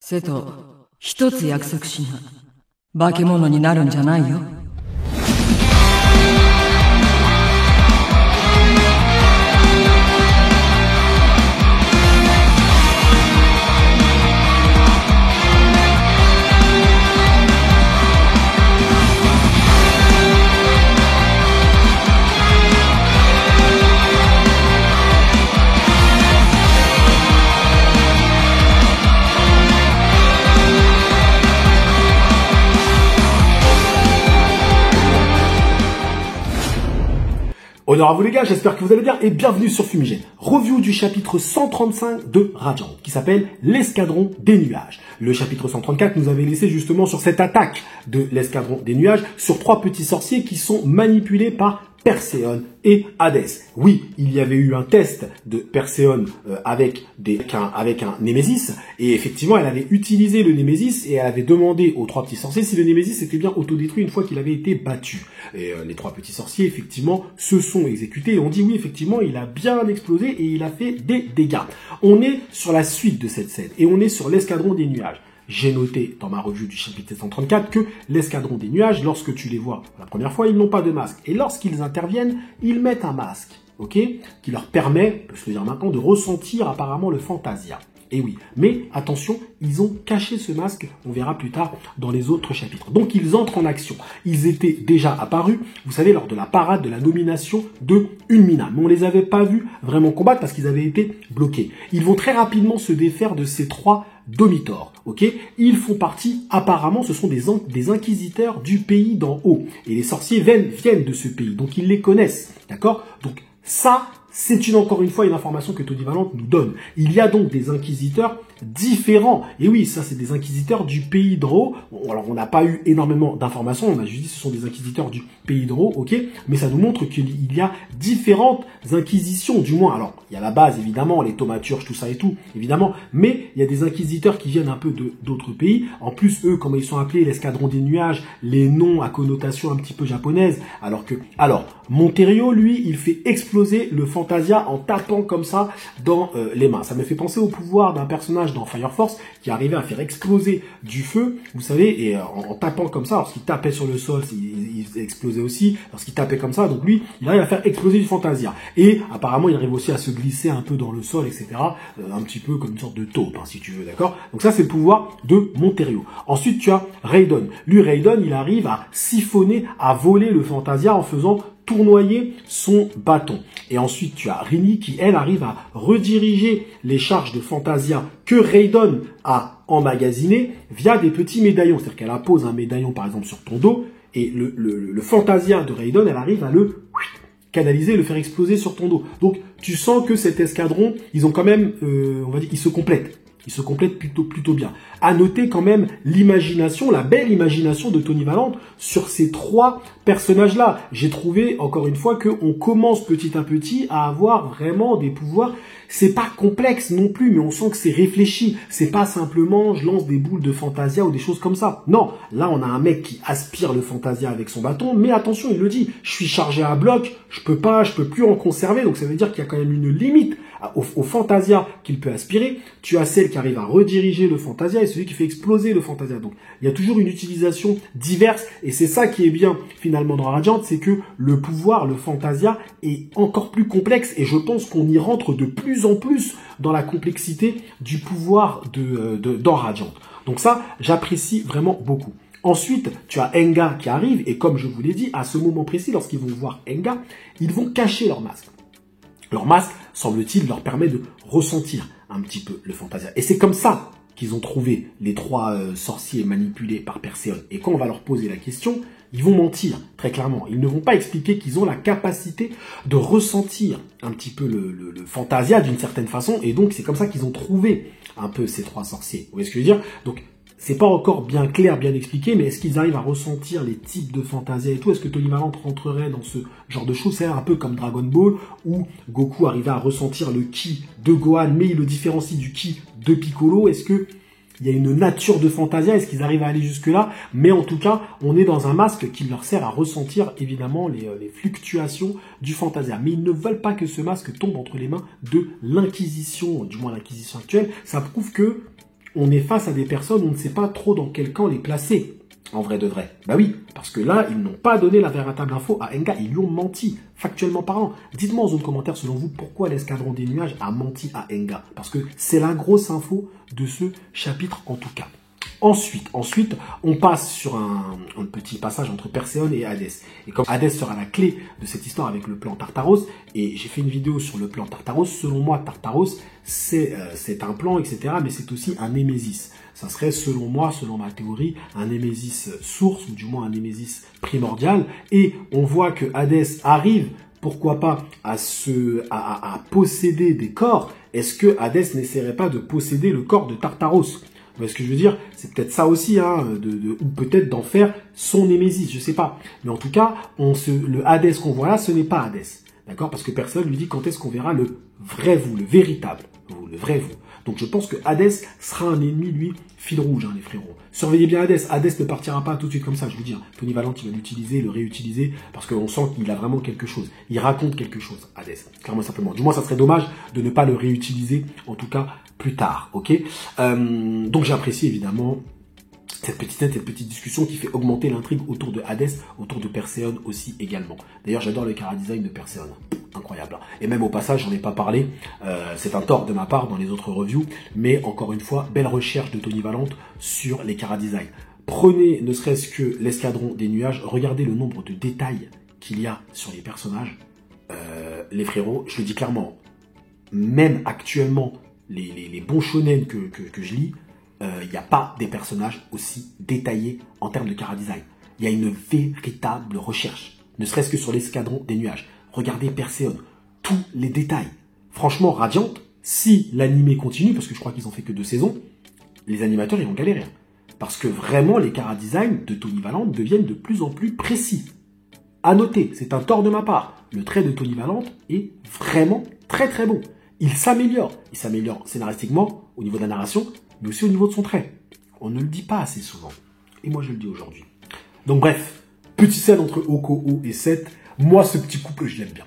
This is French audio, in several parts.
瀬戸、一つ約束しな。化け物になるんじゃないよ。Honneur à vous les gars, j'espère que vous allez bien et bienvenue sur Fumigène. Review du chapitre 135 de Radiant qui s'appelle l'escadron des nuages. Le chapitre 134 nous avait laissé justement sur cette attaque de l'escadron des nuages sur trois petits sorciers qui sont manipulés par Perséone et Hadès. Oui, il y avait eu un test de Perséone avec un Némésis, et effectivement, elle avait utilisé le Némésis et elle avait demandé aux trois petits sorciers si le Némésis était bien autodétruit une fois qu'il avait été battu. Et les trois petits sorciers, effectivement, se sont exécutés et on dit oui, effectivement, il a bien explosé et il a fait des dégâts. On est sur la suite de cette scène et on est sur l'escadron des nuages. J'ai noté dans ma revue du chapitre 134 que l'escadron des nuages, lorsque tu les vois la première fois, ils n'ont pas de masque. Et lorsqu'ils interviennent, ils mettent un masque, ok, qui leur permet, je peux le dire maintenant, de ressentir apparemment le Fantasia. Et oui, mais attention, ils ont caché ce masque, on verra plus tard dans les autres chapitres. Donc ils entrent en action. Ils étaient déjà apparus, vous savez, lors de la parade de la nomination de Ulmina. Mais on les avait pas vus vraiment combattre parce qu'ils avaient été bloqués. Ils vont très rapidement se défaire de ces trois Domitors, ok. Ils font partie, apparemment, ce sont des inquisiteurs du pays d'en haut. Et les sorciers viennent de ce pays, donc ils les connaissent, d'accord. Donc ça, c'est encore une fois une information que Tony Valente nous donne. Il y a donc des inquisiteurs différents. Et oui, ça c'est des inquisiteurs du pays d'en haut. Bon, alors on n'a pas eu énormément d'informations, on a juste dit que ce sont des inquisiteurs du pays d'en haut, ok. Mais ça nous montre qu'il y a différentes inquisitions, du moins. Alors, il y a la base, évidemment, les thaumaturges, tout ça et tout, évidemment. Mais il y a des inquisiteurs qui viennent un peu d'autres pays. En plus, eux, comment ils sont appelés, l'escadron des nuages, les noms à connotation un petit peu japonaise. Alors, Monterio, lui, il fait exploser le Fantasia en tapant comme ça dans les mains. Ça me fait penser au pouvoir d'un personnage dans Fire Force qui arrivait à faire exploser du feu, vous savez, et en tapant comme ça. Lorsqu'il tapait sur le sol, il explosait aussi. Lorsqu'il tapait comme ça, donc lui, il arrive à faire exploser du Fantasia. Et apparemment, il arrive aussi à se glisser un peu dans le sol, etc. Un petit peu comme une sorte de taupe, hein, si tu veux, d'accord. Donc ça, c'est le pouvoir de Monterio. Ensuite, tu as Raiden. Lui, Raiden, il arrive à siphonner, à voler le Fantasia en faisant tournoyer son bâton. Et ensuite, tu as Rini qui, elle, arrive à rediriger les charges de Fantasia que Raiden a emmagasinées via des petits médaillons. C'est-à-dire qu'elle appose un médaillon, par exemple, sur ton dos, et le Fantasia de Raiden, elle arrive à le canaliser, le faire exploser sur ton dos. Donc, tu sens que cet escadron, ils ont quand même, on va dire, ils se complètent. Ils se complètent plutôt bien. À noter quand même l'imagination, la belle imagination de Tony Valente sur ces trois personnages-là. J'ai trouvé, encore une fois, qu'on commence petit à petit à avoir vraiment des pouvoirs. C'est pas complexe non plus, mais on sent que c'est réfléchi. C'est pas simplement je lance des boules de Fantasia ou des choses comme ça. Non, là on a un mec qui aspire le Fantasia avec son bâton, mais attention, il le dit, je suis chargé à bloc, je peux plus en conserver, donc ça veut dire qu'il y a quand même une limite au Fantasia qu'il peut aspirer. Tu as celle qui arrive à rediriger le Fantasia et celui qui fait exploser le Fantasia. Donc il y a toujours une utilisation diverse et c'est ça qui est bien finalement dans Radiant, c'est que le pouvoir, le Fantasia est encore plus complexe et je pense qu'on y rentre de plus en plus dans la complexité du pouvoir dans Radiant. Donc ça, j'apprécie vraiment beaucoup. Ensuite, tu as Enga qui arrive et comme je vous l'ai dit, à ce moment précis, lorsqu'ils vont voir Enga, ils vont cacher leur masque. Leur masque, semble-t-il, leur permet de ressentir un petit peu le Fantasia. Et c'est comme ça qu'ils ont trouvé les trois sorciers manipulés par Perséone. Et quand on va leur poser la question, ils vont mentir, très clairement. Ils ne vont pas expliquer qu'ils ont la capacité de ressentir un petit peu le Fantasia d'une certaine façon. Et donc, c'est comme ça qu'ils ont trouvé un peu ces trois sorciers. Vous voyez ce que je veux dire? Donc, c'est pas encore bien clair, bien expliqué, mais est-ce qu'ils arrivent à ressentir les types de Fantasia et tout? Est-ce que Tony Valente rentrerait dans ce genre de choses? C'est un peu comme Dragon Ball, où Goku arrivait à ressentir le ki de Gohan, mais il le différencie du ki de Piccolo. Est-ce que il y a une nature de Fantasia? Est-ce qu'ils arrivent à aller jusque-là? Mais en tout cas, on est dans un masque qui leur sert à ressentir, évidemment, les fluctuations du Fantasia. Mais ils ne veulent pas que ce masque tombe entre les mains de l'Inquisition, du moins l'Inquisition actuelle. Ça prouve que on est face à des personnes, on ne sait pas trop dans quel camp les placer. En vrai de vrai. Bah oui, parce que là, ils n'ont pas donné la véritable info à Enga, ils lui ont menti, factuellement parlant. Dites-moi en zone commentaire, selon vous, pourquoi l'escadron des nuages a menti à Enga. Parce que c'est la grosse info de ce chapitre en tout cas. Ensuite, on passe sur un petit passage entre Perséone et Hadès. Et comme Hadès sera la clé de cette histoire avec le plan Tartaros, et j'ai fait une vidéo sur le plan Tartaros, selon moi, Tartaros, c'est un plan, etc., mais c'est aussi un Némésis. Ça serait, selon moi, selon ma théorie, un Némésis source, ou du moins un Némésis primordial, et on voit que Hadès arrive, pourquoi pas, à posséder des corps. Est-ce que Hadès n'essaierait pas de posséder le corps de Tartaros ? Vous voyez ce que je veux dire? C'est peut-être ça aussi, hein, ou peut-être d'en faire son Némésis, je sais pas. Mais en tout cas, le Hadès qu'on voit là, ce n'est pas Hadès. D'accord? Parce que personne lui dit quand est-ce qu'on verra le vrai vous, le véritable vous, le vrai vous. Donc je pense que Hadès sera un ennemi, lui, fil rouge, hein, les frérots. Surveillez bien Hadès. Hadès ne partira pas tout de suite comme ça, je vous dis. Hein. Tony Valente, il va l'utiliser, le réutiliser, parce qu'on sent qu'il a vraiment quelque chose. Il raconte quelque chose, Hadès. Clairement, simplement. Du moins, ça serait dommage de ne pas le réutiliser, en tout cas, plus tard. Ok. Donc j'apprécie évidemment cette petite discussion qui fait augmenter l'intrigue autour de Hadès, autour de Perséone aussi également. D'ailleurs, j'adore le chara-design de Perséone. Incroyable. Et même au passage, j'en ai pas parlé, c'est un tort de ma part dans les autres reviews, mais encore une fois, belle recherche de Tony Valente sur les chara-design. Prenez ne serait-ce que l'escadron des nuages, regardez le nombre de détails qu'il y a sur les personnages. Les frérots, je le dis clairement, même actuellement, les bons shonen que je lis, il n'y a pas des personnages aussi détaillés en termes de chara-design. Il y a une véritable recherche, ne serait-ce que sur l'escadron des nuages. Regardez Perséone, tous les détails. Franchement, Radiant, si l'animé continue, parce que je crois qu'ils ont fait que 2 saisons, les animateurs, ils vont galérer. Parce que vraiment, les chara-design de Tony Valente deviennent de plus en plus précis. À noter, c'est un tort de ma part, le trait de Tony Valente est vraiment très très bon. Il s'améliore scénaristiquement, au niveau de la narration, mais aussi au niveau de son trait. On ne le dit pas assez souvent. Et moi, je le dis aujourd'hui. Donc bref, petite scène entre Okoho et Seth. Moi, ce petit couple, je l'aime bien.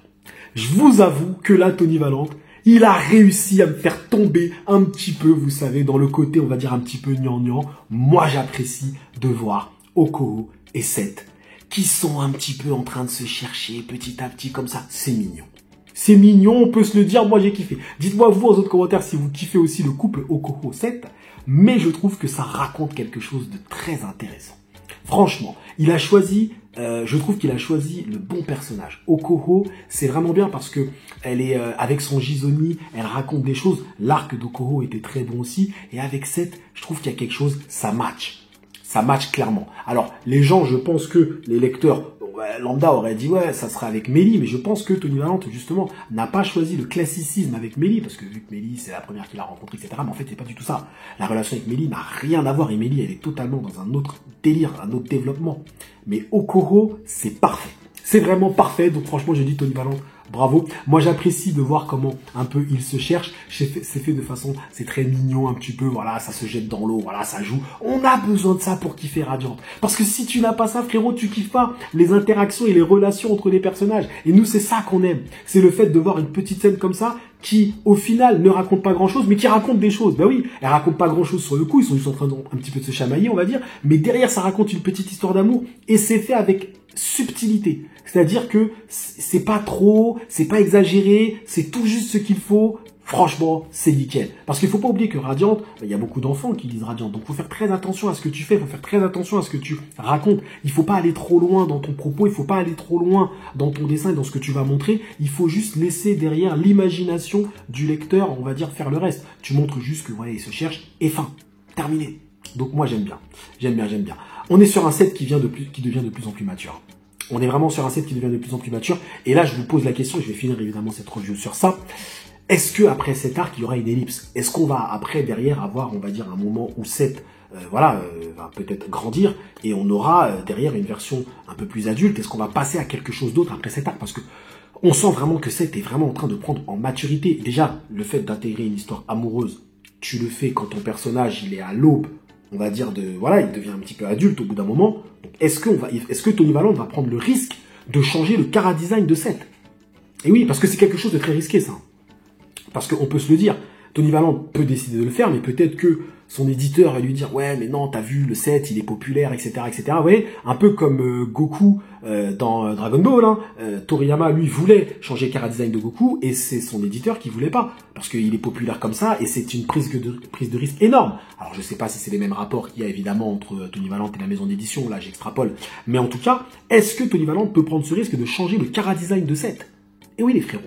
Je vous avoue que là, Tony Valente, il a réussi à me faire tomber un petit peu, vous savez, dans le côté, on va dire, un petit peu gnangnan. Moi, j'apprécie de voir Okoho et Seth qui sont un petit peu en train de se chercher petit à petit comme ça. C'est mignon. C'est mignon, on peut se le dire, moi j'ai kiffé. Dites-moi vous en autres commentaires si vous kiffez aussi le couple Okoho-Seth, mais je trouve que ça raconte quelque chose de très intéressant. Franchement, il a choisi, je trouve qu'il a choisi le bon personnage. Okoho, c'est vraiment bien parce que elle est avec son Gizoni, elle raconte des choses. L'arc d'Okoho était très bon aussi, et avec Seth, je trouve qu'il y a quelque chose, ça match. Ça match clairement. Alors, les gens, je pense que les lecteurs lambda auraient dit ouais, ça sera avec Mélie, mais je pense que Tony Valente, justement, n'a pas choisi le classicisme avec Mélie, parce que vu que Mélie, c'est la première qu'il a rencontrée, etc., mais en fait, c'est pas du tout ça. La relation avec Mélie n'a rien à voir, et Mélie, elle est totalement dans un autre délire, un autre développement. Mais Okoho, c'est parfait. C'est vraiment parfait, donc franchement, j'ai dit Tony Valente, bravo. Moi, j'apprécie de voir comment un peu il se cherche. C'est fait de façon, c'est très mignon un petit peu. Voilà, ça se jette dans l'eau. Voilà, ça joue. On a besoin de ça pour kiffer Radiant. Parce que si tu n'as pas ça, frérot, tu kiffes pas les interactions et les relations entre les personnages. Et nous, c'est ça qu'on aime. C'est le fait de voir une petite scène comme ça qui, au final, ne raconte pas grand-chose, mais qui raconte des choses. Ben oui, elle raconte pas grand-chose sur le coup. Ils sont juste en train un petit peu de se chamailler, on va dire. Mais derrière, ça raconte une petite histoire d'amour. Et c'est fait avec subtilité. C'est-à-dire que c'est pas trop, c'est pas exagéré, c'est tout juste ce qu'il faut. Franchement, c'est nickel. Parce qu'il faut pas oublier que Radiant, il y a beaucoup d'enfants qui lisent Radiant. Donc, faut faire très attention à ce que tu fais, faut faire très attention à ce que tu racontes. Il faut pas aller trop loin dans ton propos, il faut pas aller trop loin dans ton dessin et dans ce que tu vas montrer. Il faut juste laisser derrière l'imagination du lecteur, on va dire, faire le reste. Tu montres juste que, voilà, il se cherche et fin. Terminé. Donc, moi, j'aime bien. J'aime bien. On est sur un set qui devient de plus en plus mature. On est vraiment sur un set qui devient de plus en plus mature. Et là, je vous pose la question, et je vais finir évidemment cette review sur ça. Est-ce que après cet arc, il y aura une ellipse? Est-ce qu'on va après, derrière, avoir, on va dire, un moment où Seth, va peut-être grandir, et on aura derrière une version un peu plus adulte? Est-ce qu'on va passer à quelque chose d'autre après cet arc? Parce que on sent vraiment que Seth est vraiment en train de prendre en maturité. Déjà, le fait d'intégrer une histoire amoureuse, tu le fais quand ton personnage, il est à l'aube, on va dire, il devient un petit peu adulte au bout d'un moment. Donc, est-ce que Tony Valente va prendre le risque de changer le chara-design de Seth? Et oui, parce que c'est quelque chose de très risqué, ça. Parce qu'on peut se le dire, Tony Valente peut décider de le faire, mais peut-être que son éditeur va lui dire ouais mais non t'as vu le 7 il est populaire etc etc. Vous voyez, un peu comme Goku dans Dragon Ball, hein. Toriyama lui voulait changer le chara-design de Goku et c'est son éditeur qui voulait pas parce qu'il est populaire comme ça et c'est une prise de risque énorme. Alors je sais pas si c'est les mêmes rapports qu'il y a évidemment entre Tony Valente et la maison d'édition, là j'extrapole, mais en tout cas est-ce que Tony Valente peut prendre ce risque de changer le chara-design de 7? Et oui les frérots.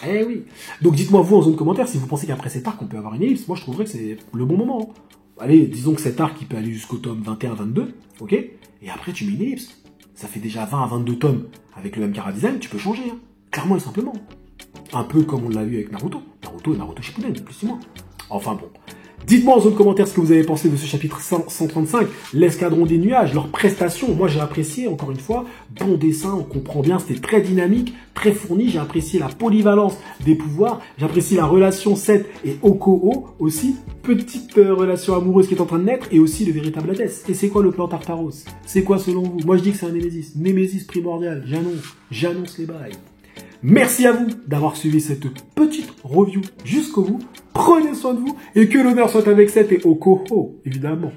Eh oui. Donc dites-moi vous en zone commentaire si vous pensez qu'après cet arc on peut avoir une ellipse. Moi je trouverais que c'est le bon moment. Allez, disons que cet arc il peut aller jusqu'au tome 21-22, ok? Et après tu mets une ellipse. Ça fait déjà 20 à 22 tomes avec le même chara-design, tu peux changer, hein. Clairement et simplement. Un peu comme on l'a vu avec Naruto. Naruto Shippuden, plus ou moins. Enfin bon. Dites-moi en zone commentaire ce que vous avez pensé de ce chapitre 135, l'escadron des nuages, leurs prestations. Moi j'ai apprécié, encore une fois, bon dessin, on comprend bien, c'était très dynamique, très fourni. J'ai apprécié la polyvalence des pouvoirs, j'apprécie la relation 7 et Oko aussi, petite relation amoureuse qui est en train de naître, et aussi le véritable Hades. Et c'est quoi le plan Tartaros? C'est quoi selon vous? Moi je dis que c'est un Némésis primordial, j'annonce les bails. Merci à vous d'avoir suivi cette petite review jusqu'au bout. Prenez soin de vous et que l'honneur soit avec Seth et Oko, évidemment.